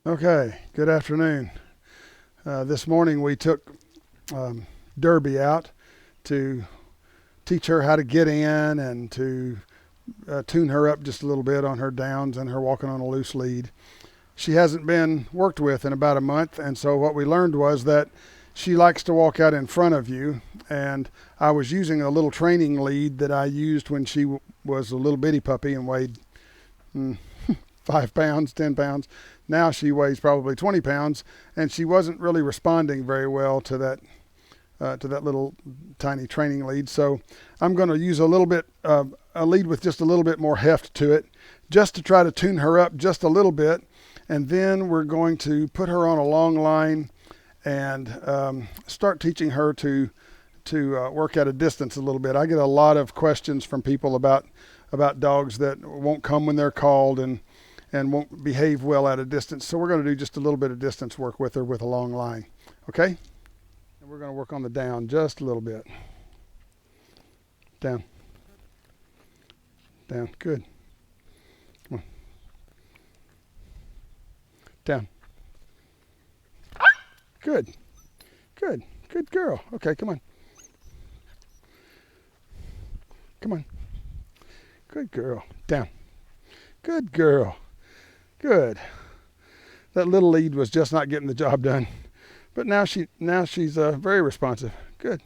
Okay, good afternoon. This morning we took Derby out to teach her how to get in and to tune her up just a little bit on her downs and her walking on a loose lead. She hasn't been worked with in about a month, and so what we learned was that she likes to walk out in front of you, and I was using a little training lead that I used when she was a little bitty puppy and weighed 5 pounds, 10 pounds. Now she weighs probably 20 pounds, and she wasn't really responding very well to that little tiny training lead. So I'm going to use a lead with just a little bit more heft to it, just to try to tune her up just a little bit. And then we're going to put her on a long line and start teaching her to work at a distance a little bit. I get a lot of questions from people about dogs that won't come when they're called and won't behave well at a distance. So we're going to do just a little bit of distance work with her with a long line. Okay? And we're going to work on the down just a little bit. Down. Down. Good. Come on. Down. Good. Good. Good girl. Okay, come on. Come on. Good girl. Down. Good girl. Good. That little lead was just not getting the job done. But now she's very responsive. Good.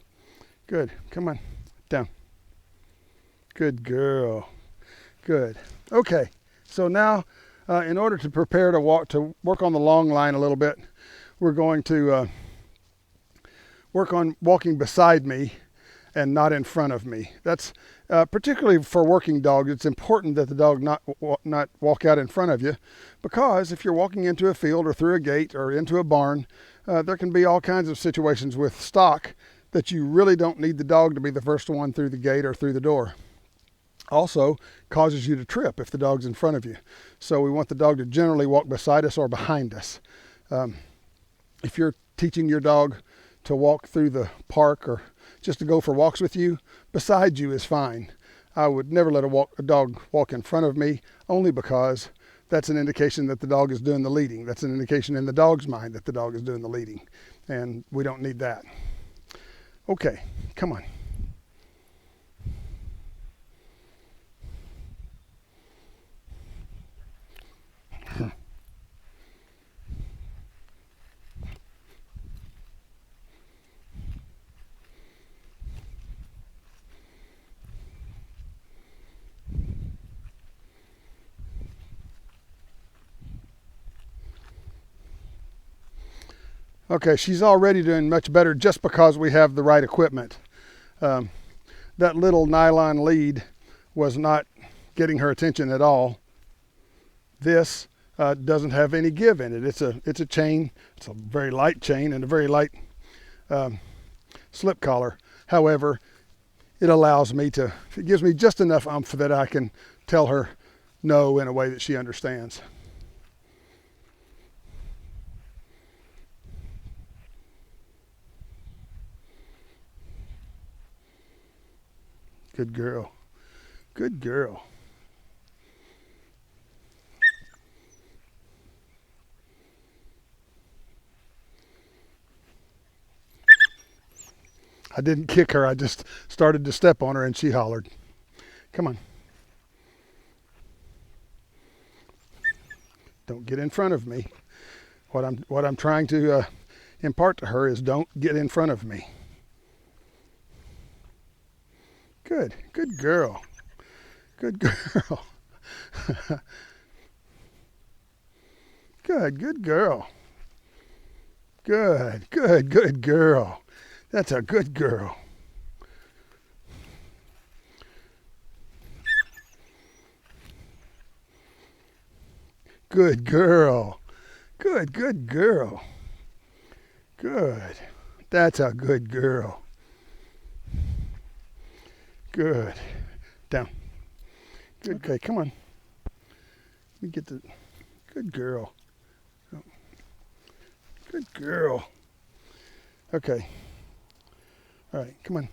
Good. Come on. Down. Good girl. Good. Okay. So now, in order to prepare to work on the long line a little bit, we're going to work on walking beside me and not in front of me. That's particularly for working dogs. It's important that the dog not walk out in front of you, because if you're walking into a field or through a gate or into a barn, there can be all kinds of situations with stock that you really don't need the dog to be the first one through the gate or through the door. Also causes you to trip if the dog's in front of you. So we want the dog to generally walk beside us or behind us. If you're teaching your dog to walk through the park or just to go for walks with you, beside you is fine. I would never let a dog walk in front of me, only because that's an indication that the dog is doing the leading. That's an indication in the dog's mind that the dog is doing the leading, and we don't need that. Okay, come on. Okay, she's already doing much better just because we have the right equipment. That little nylon lead was not getting her attention at all. This doesn't have any give in it. It's a chain. It's a very light chain and a very light slip collar. However, it gives me just enough oomph that I can tell her no in a way that she understands. Good girl. Good girl. I didn't kick her. I just started to step on her and she hollered. Come on. Don't get in front of me. What I'm trying to impart to her is don't get in front of me. Good. Good girl. Good girl. Good. Good girl. Good. Good. Good girl. That's a good girl. Good girl. Good. Good girl. Good. That's a good girl. Good. Down. Good. Okay, come on. We get the good girl. Good girl. Okay. All right, come on.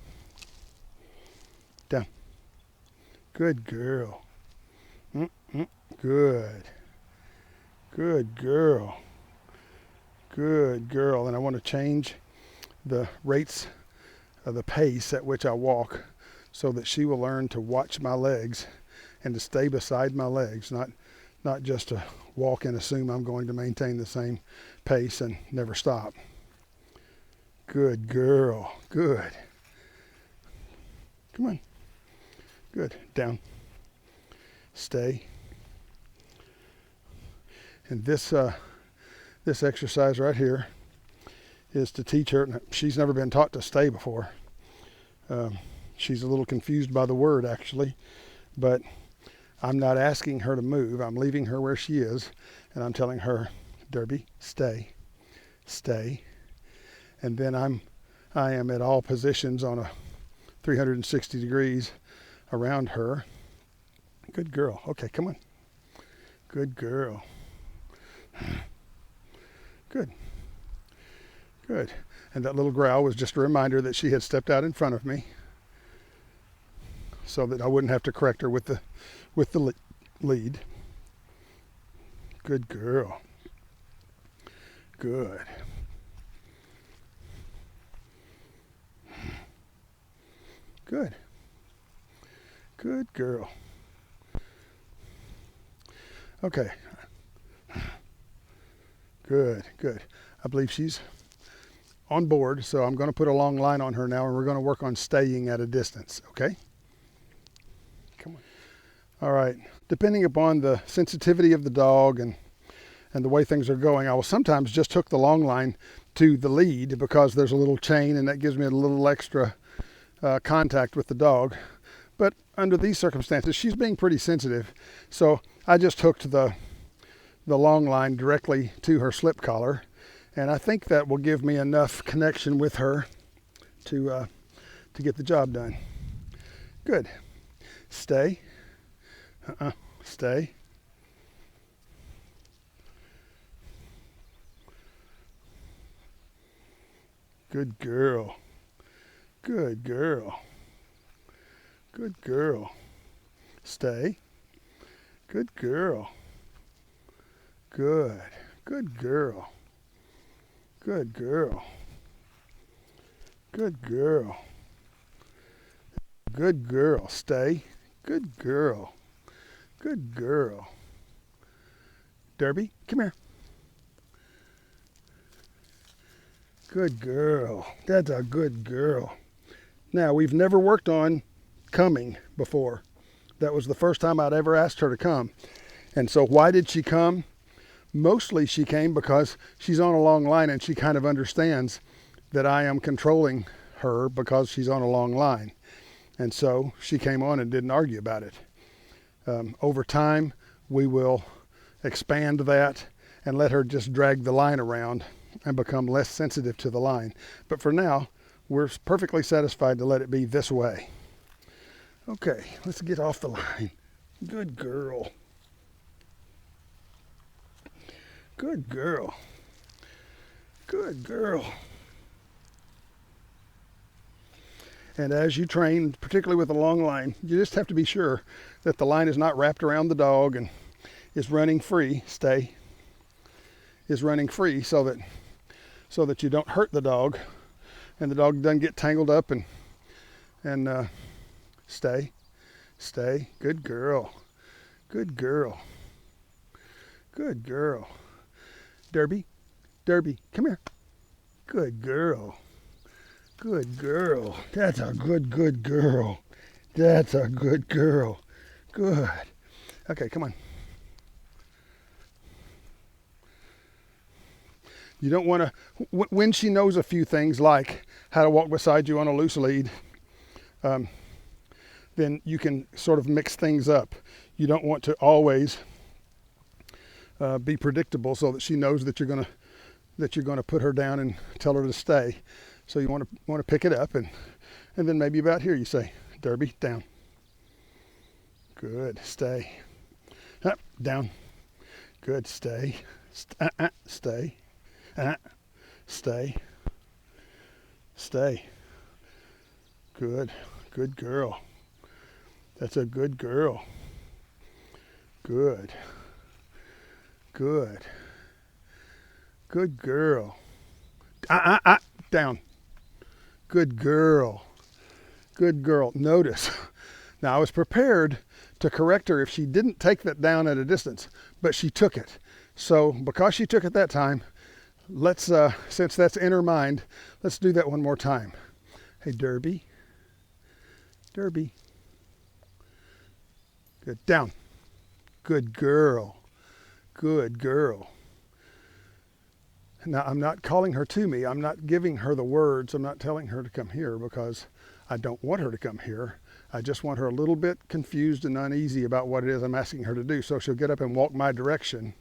Down. Good girl. Good. Good girl. Good girl. And I want to change the rates of the pace at which I walk so that she will learn to watch my legs and to stay beside my legs, not just to walk and assume I'm going to maintain the same pace and never stop. Good girl. Good. Come on. Good. Down. Stay. And this exercise right here is to teach her. She's never been taught to stay before. She's a little confused by the word, actually, but I'm not asking her to move. I'm leaving her where she is, and I'm telling her, Derby, stay, stay. And then I am at all positions on a 360 degrees around her. Good girl. Okay, come on. Good girl. Good. Good. And that little growl was just a reminder that she had stepped out in front of me so that I wouldn't have to correct her with the lead. Good girl. Good. Good. Good girl. Okay. Good, good. I believe she's on board, so I'm going to put a long line on her now, and we're going to work on staying at a distance, okay? Come on. All right. Depending upon the sensitivity of the dog and the way things are going, I will sometimes just hook the long line to the lead because there's a little chain, and that gives me a little extra contact with the dog. But under these circumstances, she's being pretty sensitive, so I just hooked the long line directly to her slip collar, and I think that will give me enough connection with her to get the job done. Good. Stay. Stay. Good girl. Good girl. Good girl. Stay. Good girl. Good. Good girl. Good girl. Good girl. Good girl. Stay. Good girl. Good girl. Derby, come here. Good girl. That's a good girl. Now, we've never worked on coming before. That was the first time I'd ever asked her to come. And so why did she come? Mostly she came because she's on a long line and she kind of understands that I am controlling her because she's on a long line. And so she came on and didn't argue about it. Over time, we will expand that and let her just drag the line around and become less sensitive to the line. But for now, we're perfectly satisfied to let it be this way. Okay, let's get off the line. Good girl. Good girl. Good girl. And as you train, particularly with a long line, you just have to be sure that the line is not wrapped around the dog and is running free. Stay. Is running free so that you don't hurt the dog and the dog doesn't get tangled up and stay. Stay. Good girl. Good girl. Good girl. Derby. Derby, come here. Good girl. Good girl. That's a good girl. That's a good girl. Good. Okay, come on. You don't want to, when she knows a few things like how to walk beside you on a loose lead, then you can sort of mix things up. You don't want to always be predictable so that she knows that you're going to put her down and tell her to stay. So you want to pick it up and then maybe about here you say, Derby, down. Good, stay. Up, down. Good, stay. Stay. Stay. Stay. Good. Good girl. That's a good girl. Good. Good. Good girl. Down. Good girl. Good girl. Notice. Now, I was prepared to correct her if she didn't take that down at a distance, but she took it. So because she took it that time, let's, since that's in her mind, let's do that one more time. Hey, Derby. Derby. Good. Down. Good girl. Good girl. Now, I'm not calling her to me. I'm not giving her the words. I'm not telling her to come here because I don't want her to come here. I just want her a little bit confused and uneasy about what it is I'm asking her to do. So she'll get up and walk my direction,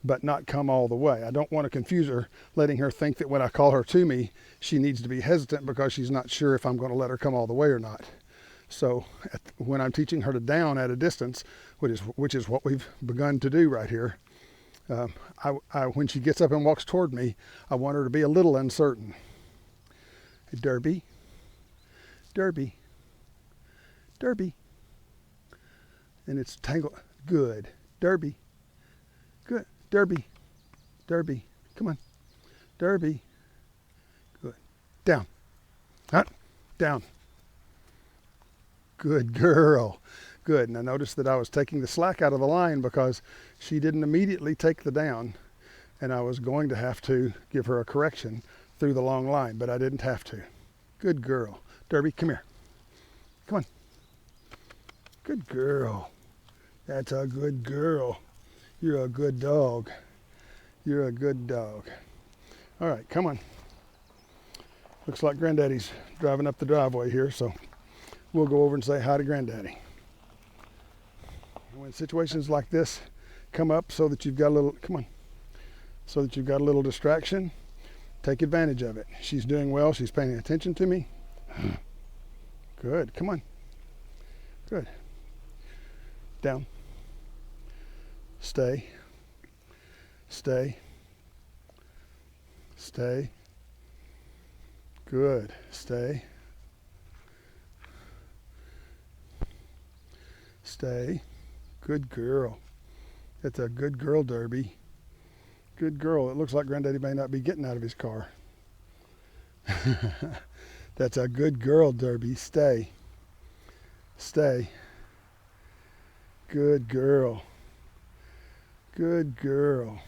but not come all the way. I don't want to confuse her, letting her think that when I call her to me, she needs to be hesitant because she's not sure if I'm going to let her come all the way or not. So when I'm teaching her to down at a distance, which is what we've begun to do right here, when she gets up and walks toward me, I want her to be a little uncertain. Hey, Derby. Derby. Derby. And it's tangled. Good. Derby. Good. Derby. Derby. Come on. Derby. Good. Down. Up. Down. Good girl. Good. Now notice that I was taking the slack out of the line because she didn't immediately take the down, and I was going to have to give her a correction through the long line, but I didn't have to. Good girl. Derby, come here. Come on. Good girl. That's a good girl. You're a good dog. You're a good dog. All right, come on. Looks like Granddaddy's driving up the driveway here, so we'll go over and say hi to Granddaddy. When situations like this come up so that you've got a little, come on, so that you've got a little distraction, take advantage of it. She's doing well. She's paying attention to me. Good. Come on. Good. Down. Stay. Stay. Stay. Good. Stay. Stay. Good girl. That's a good girl, Derby. Good girl. It looks like Granddaddy may not be getting out of his car. That's a good girl, Derby. Stay. Stay. Good girl. Good girl.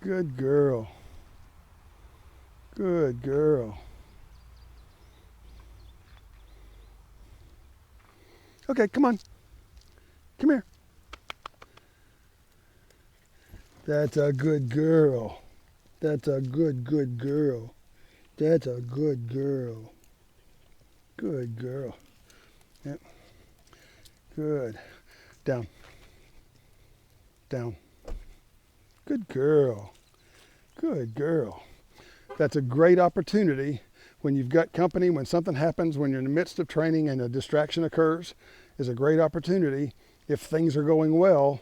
Good girl. Good girl. Okay, come on. Come here. That's a good girl. That's a good girl. That's a good girl. Good girl. Yep. Good. Down. Down. Good girl. Good girl. That's a great opportunity when you've got company, when something happens, when you're in the midst of training and a distraction occurs, is a great opportunity, if things are going well,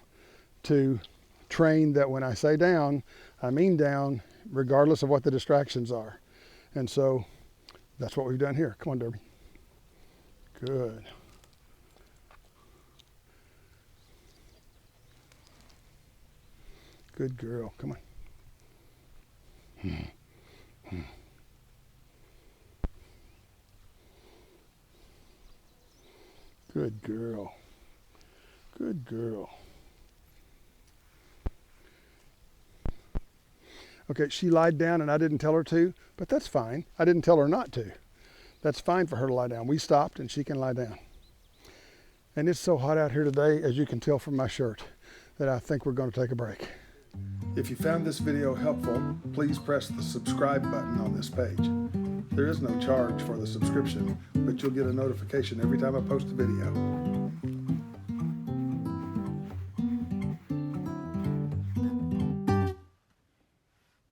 to train that when I say down, I mean down, regardless of what the distractions are. And so that's what we've done here. Come on, Derby. Good. Good girl. Come on. Good girl. Good girl. Okay, she lied down and I didn't tell her to, but that's fine. I didn't tell her not to. That's fine for her to lie down. We stopped and she can lie down. And it's so hot out here today, as you can tell from my shirt, that I think we're going to take a break. If you found this video helpful, please press the subscribe button on this page. There is no charge for the subscription, but you'll get a notification every time I post a video.